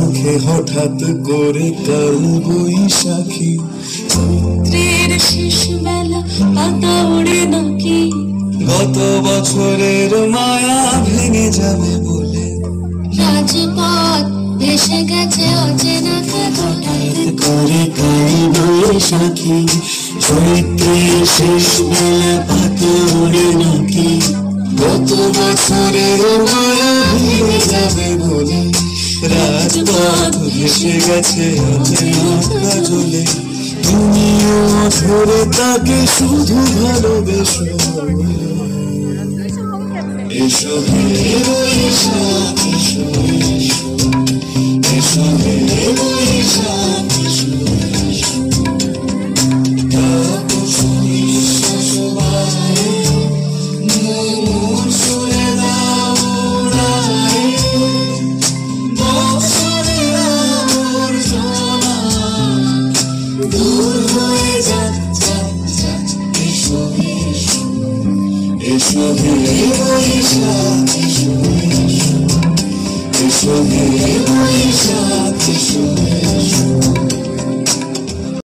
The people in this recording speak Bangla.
চোখে হঠাৎ করে কাল বৈশাখী। চৈত্রের শেষ বেলা পাতা ওড়ে নাকি, গত বছরের মায়া ভেঙে যাবে বলে রাজপথ ভেসে গেছে অচেনা হঠাৎ করে কাল বৈশাখী। চৈত্রের শেষ বেলা পাতা ওড়ে নাকি, গত বছরের মায়া ভেঙে যাবে বলে রাজপথ ভেসে গেছে অচেনা কাজলে। তুমিও ধরে তাকে শুধু ভালোবেসো। এসো হে বৈশাখ এসো, এসো হে বৈশাখ এসো, তাপসী শোভায় মোর সুরে দাও উড়ায়, বছরের আবর্জনা দূর হয়ে যাক যাক যাক। এসো এসো, এসো হে বৈশাখ এসো, এসো হে বৈশাখ এসো।